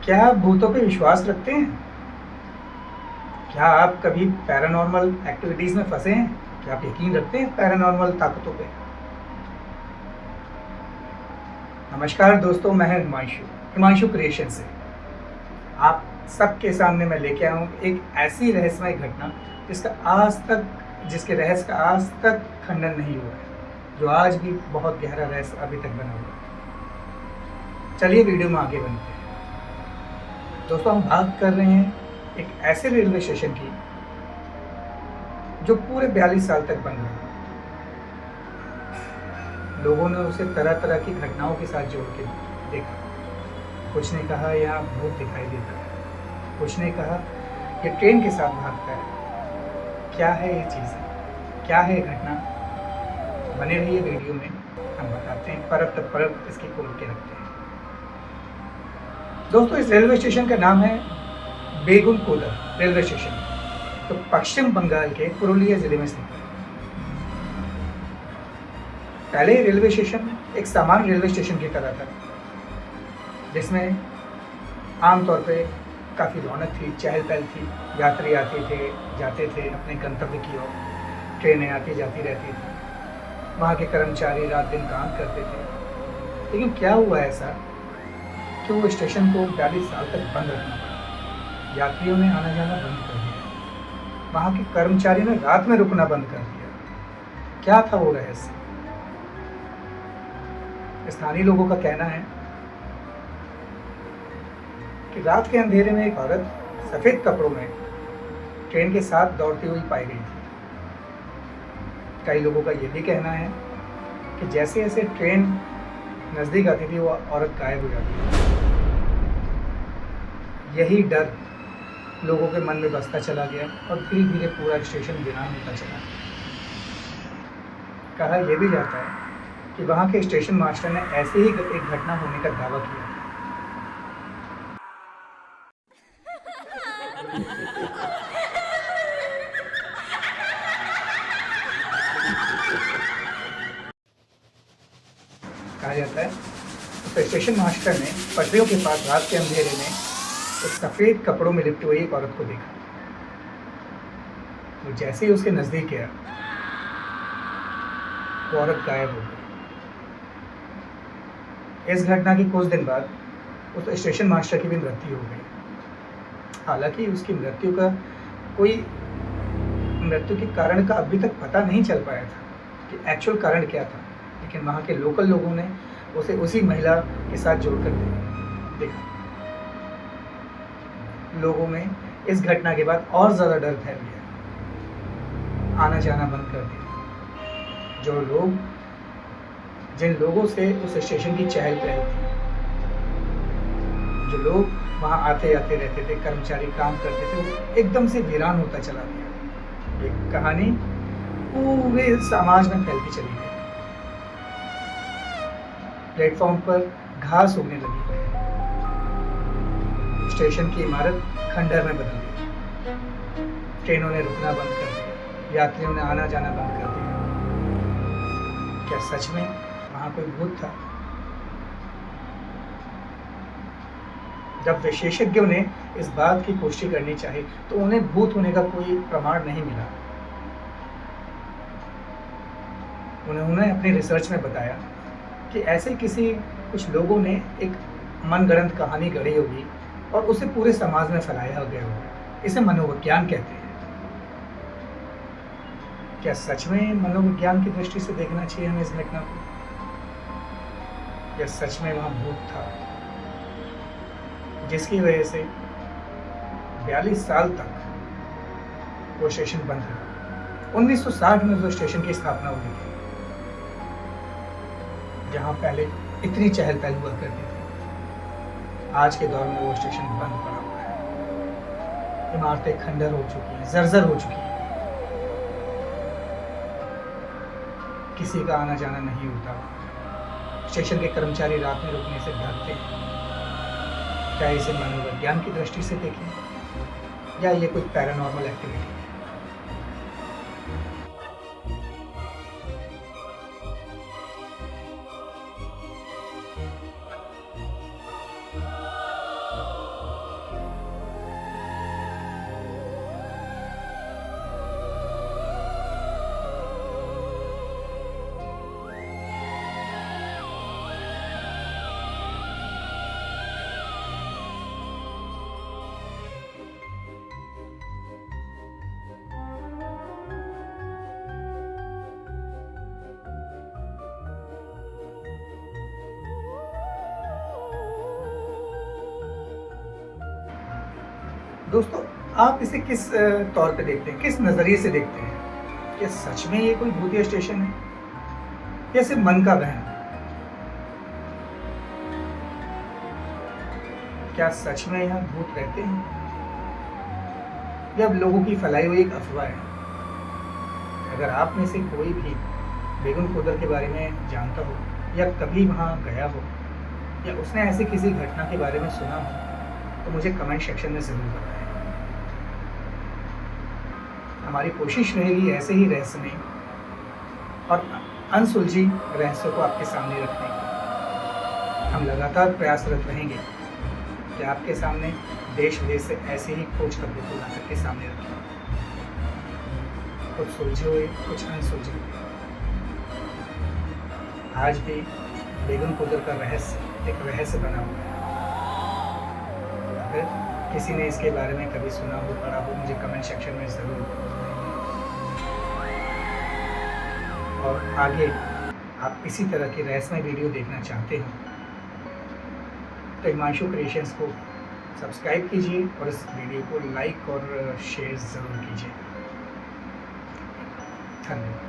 क्या आप भूतों पे विश्वास रखते हैं? क्या आप कभी पैरानॉर्मल एक्टिविटीज़ में फँसे हैं? क्या आप यकीन रखते हैं पैरानॉर्मल ताकतों पे? नमस्कार दोस्तों, मैं हूं हिमांशु क्रिएशन से। आप सबके सामने मैं लेके आया हूँ एक ऐसी रहस्यमय घटना जिसके रहस्य का आज तक खंडन नहीं हुआ है, जो आज भी बहुत गहरा रहस्य अभी तक बना हुआ है। चलिए वीडियो में आगे बढ़ते हैं। दोस्तों, हम बात कर रहे हैं एक ऐसे रेलवे स्टेशन की जो पूरे 42 साल तक बंद रहा। लोगों ने उसे तरह तरह की घटनाओं के साथ जोड़ के देखा। कुछ ने कहा यहाँ भूत दिखाई देता है, कुछ ने कहा ये ट्रेन के साथ भागता है। क्या है ये चीज़, क्या है ये घटना? बने रहिए वीडियो में, हम बताते हैं, परत दर परत इसकी खोल के रखते हैं। दोस्तों, इस रेलवे स्टेशन का नाम है बेगुनकोदर रेलवे स्टेशन, तो पश्चिम बंगाल के पुरुलिया जिले में स्थित है। पहले ये रेलवे स्टेशन एक सामान्य रेलवे स्टेशन की तरह था, जिसमें आमतौर पे काफ़ी रौनक थी, चहल पहल थी। यात्री आते थे, जाते थे अपने गंतव्य की ओर। ट्रेनें आती जाती रहती थी। वहाँ के कर्मचारी रात दिन काम करते थे। लेकिन क्या हुआ ऐसा कि वो स्टेशन को 42 साल तक बंद रखना पड़ा। यात्रियों ने आना जाना बंद कर दिया। वहाँ के कर्मचारियों ने रात में रुकना बंद कर दिया। क्या था वो रहस्य? स्थानीय लोगों का कहना है कि रात के अंधेरे में एक औरत सफेद कपड़ों में ट्रेन के साथ दौड़ती हुई पाई गई थी। कई लोगों का यह भी कहना है कि जैसे जैसे ट्रेन नजदीक आती थी, वो औरत गायब हो जाती थी। यही डर लोगों के मन में बसता चला गया और धीरे धीरे पूरा स्टेशन वीरान होता चला। कहा यह भी जाता है कि वहाँ के स्टेशन मास्टर ने ऐसे ही एक घटना होने का दावा किया। कहा जाता है तो स्टेशन मास्टर ने पटरियों के पास रात के अंधेरे में एक सफ़ेद कपड़ों में लिपटी हुई एक औरत को देखा। तो जैसे ही उसके नज़दीक गया, वो औरत गायब हो गई। इस घटना के कुछ दिन बाद उस स्टेशन मास्टर की भी मृत्यु हो गई। हालांकि उसकी मृत्यु के कारण का अभी तक पता नहीं चल पाया था कि एक्चुअल कारण क्या था, लेकिन वहाँ के लोकल लोगों ने उसे उसी महिला के साथ जोड़कर देखा। लोगों में इस घटना के बाद और ज़्यादा डर फैल गया। आना जाना बंद कर दिया। जिन लोगों से उस स्टेशन की चहल पहल थी, जो लोग वहाँ आते आते रहते थे, कर्मचारी काम करते थे, वो एकदम से वीरान होता चला गया। एक कहानी पूरे समाज में फैलती चली गई। प्लेटफॉर्म पर घास उगने लगी। स्टेशन की इमारत खंडहर में बदल गई। ट्रेनों ने रुकना बंद कर दिया। यात्रियों ने आना जाना बंद कर दिया। क्या सच में वहाँ कोई भूत था? जब विशेषज्ञों ने इस बात की पुष्टि करनी चाही, तो उन्हें भूत होने का कोई प्रमाण नहीं मिला। उन्होंने अपनी रिसर्च में बताया कि ऐसे कुछ लोगों ने एक मनगढ़ंत कहानी गढ़ी होगी और उसे पूरे समाज में फैलाया गया होगा। इसे मनोविज्ञान कहते हैं। क्या सच में मनोविज्ञान की दृष्टि से देखना चाहिए हमें इस घटना को? या सच में वहाँ भूत था, जिसकी वजह से 42 साल तक वो स्टेशन बंद रहा? 1960 में वो स्टेशन की स्थापना हुई थी, जहाँ पहले इतनी चहल पहल हुआ करती थी। आज के दौर में वो स्टेशन बंद पड़ा हुआ है। इमारतें खंडर हो चुकी हैं, जर्जर हो चुकी हैं। किसी का आना जाना नहीं होता। स्टेशन के कर्मचारी रात में रुकने से डरते हैं। क्या इसे मनोविज्ञान की दृष्टि से देखें, या ये कोई पैरानॉर्मल एक्टिविटी है? दोस्तों, आप इसे किस तौर पे देखते हैं, किस नज़रिए से देखते हैं? क्या सच में ये कोई भूतिया स्टेशन है या सिर्फ मन का वहम? क्या सच में यहाँ भूत रहते हैं या अब लोगों की फैलाई हुई एक अफवाह है? अगर आप में से कोई भी बेगम कोदर के बारे में जानता हो या कभी वहाँ गया हो या उसने ऐसी किसी घटना के बारे में सुना हो, तो मुझे कमेंट सेक्शन में ज़रूर बताएं। हमारी कोशिश रहेगी ऐसे ही रहस्यमय और अनसुलझी रहस्यों को आपके सामने रखने की। हम लगातार प्रयासरत रहेंगे कि आपके सामने देश विदेश से ऐसे ही खोज खबरों को लाकर के सामने रखें, कुछ सुलझे हुए, कुछ अनसुलझे हुए। आज भी बेगम कोदर का रहस्य एक रहस्य बना हुआ है। अगर किसी ने इसके बारे में कभी सुना हो, पढ़ा हो, मुझे कमेंट सेक्शन में ज़रूर बताएं। और आगे आप इसी तरह की रहस्यमय वीडियो देखना चाहते हो तो हिमांशु क्रिएशंस को सब्सक्राइब कीजिए और इस वीडियो को लाइक और शेयर ज़रूर कीजिए। धन्यवाद।